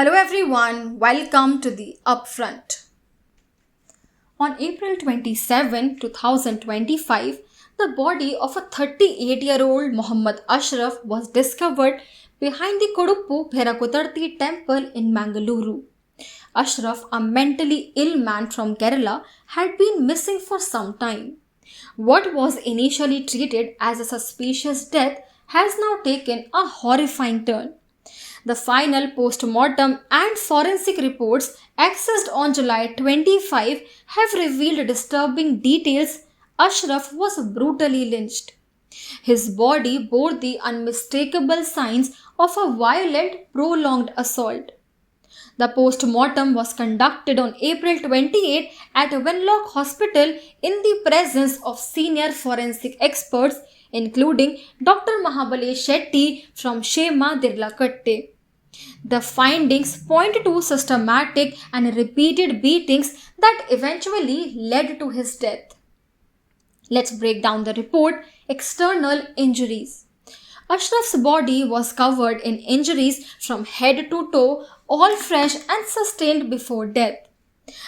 Hello everyone, welcome to the Upfront. On April 27, 2025, the body of a 38-year-old Mohammed Ashraf was discovered behind the Koduppu Bherakutarthi temple in Mangaluru. Ashraf, a mentally ill man from Kerala, had been missing for some time. What was initially treated as a suspicious death has now taken a horrifying turn. The final postmortem and forensic reports accessed on July 25 have revealed disturbing details. Ashraf was brutally lynched. His body bore the unmistakable signs of a violent, prolonged assault. The postmortem was conducted on April 28 at Wenlock Hospital in the presence of senior forensic experts, including Dr. Mahabali Shetty from Shema Dirlakatte. The findings point to systematic and repeated beatings that eventually led to his death. Let's break down the report. External injuries. Ashraf's body was covered in injuries from head to toe, all fresh and sustained before death.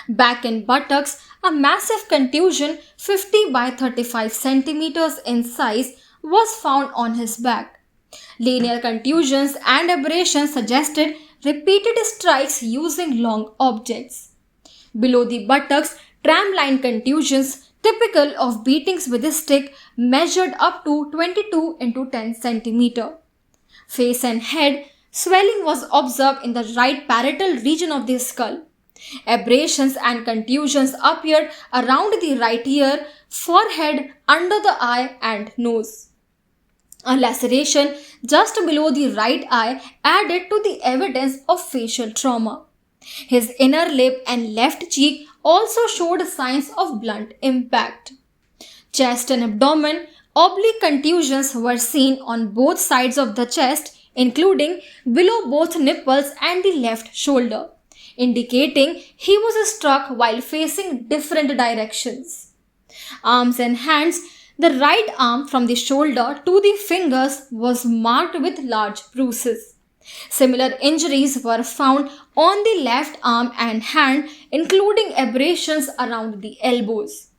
Back and buttocks, a massive contusion 50 by 35 centimeters in size was found on his back. Linear contusions and abrasions suggested repeated strikes using long objects. Below the buttocks, tramline contusions, typical of beatings with a stick, measured up to 22 into 10 centimeter. Face and head, swelling was observed in the right parietal region of the skull. Abrasions and contusions appeared around the right ear, forehead, under the eye and nose. A laceration just below the right eye added to the evidence of facial trauma. His inner lip and left cheek also showed signs of blunt impact. Chest and abdomen, oblique contusions were seen on both sides of the chest, including below both nipples and the left shoulder, indicating he was struck while facing different directions. Arms and hands. The right arm from the shoulder to the fingers was marked with large bruises. Similar injuries were found on the left arm and hand, including abrasions around the elbows.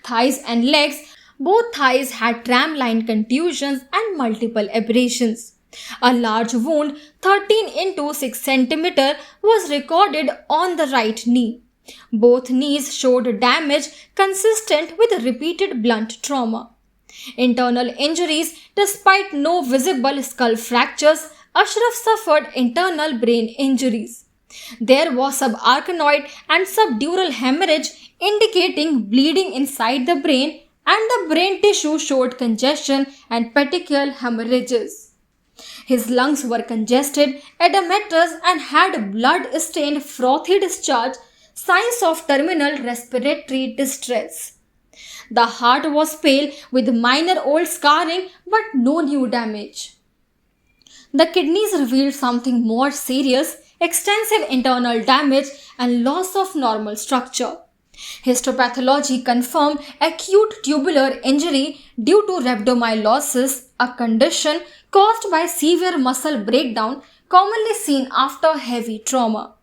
Thighs and legs. Both thighs had tramline contusions and multiple abrasions. A large wound 13 into 6 centimeter was recorded on the right knee. Both knees showed damage consistent with repeated blunt trauma. Internal injuries. Despite no visible skull fractures, Ashraf suffered internal brain injuries. There was subarachnoid and subdural hemorrhage indicating bleeding inside the brain, and the brain tissue showed congestion and petechial hemorrhages. His lungs were congested, edematous, and had blood-stained frothy discharge, signs of terminal respiratory distress. The heart was pale with minor old scarring but no new damage. The kidneys revealed something more serious, extensive internal damage and loss of normal structure. Histopathology confirmed acute tubular injury due to rhabdomyolysis, a condition caused by severe muscle breakdown commonly seen after heavy trauma.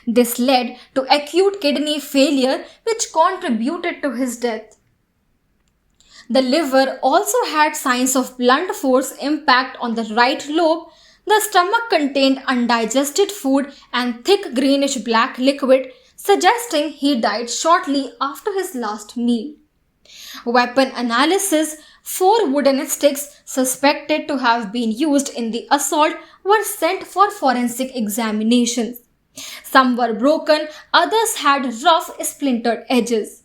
This led to acute kidney failure, which contributed to his death. The liver also had signs of blunt force impact on the right lobe. The stomach contained undigested food and thick greenish black liquid, suggesting he died shortly after his last meal. Weapon analysis. 4 wooden sticks suspected to have been used in the assault were sent for forensic examinations. Some were broken, others had rough, splintered edges.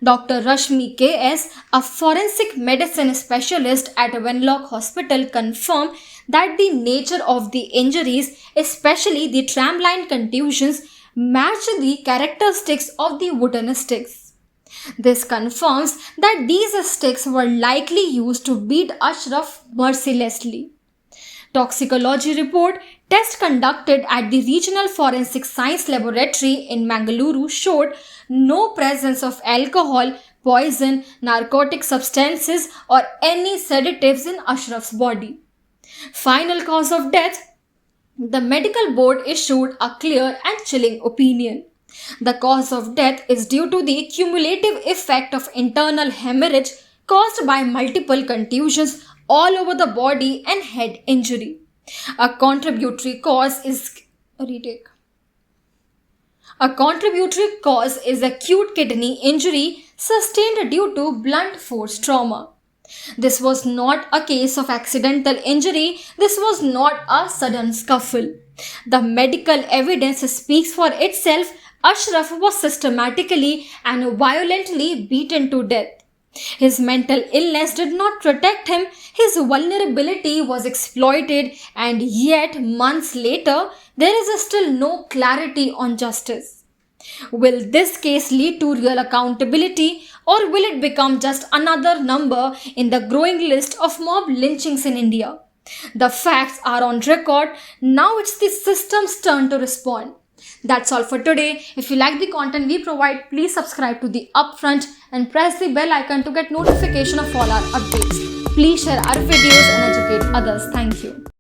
Dr. Rashmi K.S., a forensic medicine specialist at Wenlock Hospital, confirmed that the nature of the injuries, especially the tramline contusions, matched the characteristics of the wooden sticks. This confirms that these sticks were likely used to beat Ashraf mercilessly. Toxicology report. Test conducted at the Regional Forensic Science Laboratory in Mangaluru showed no presence of alcohol, poison, narcotic substances or any sedatives in Ashraf's body. Final cause of death. The medical board issued a clear and chilling opinion. The cause of death is due to the cumulative effect of internal hemorrhage caused by multiple contusions all over the body and head injury. A contributory cause is acute kidney injury sustained due to blunt force trauma. This was not a case of accidental injury. This was not a sudden scuffle. The medical evidence speaks for itself. Ashraf was systematically and violently beaten to death. His mental illness did not protect him. His vulnerability was exploited, and yet months later, there is still no clarity on justice. Will this case lead to real accountability, or will it become just another number in the growing list of mob lynchings in India? The facts are on record. Now it's the system's turn to respond. That's all for today. If you like the content we provide, please subscribe to the Upfront and press the bell icon to get notification of all our updates. Please share our videos and educate others. Thank you.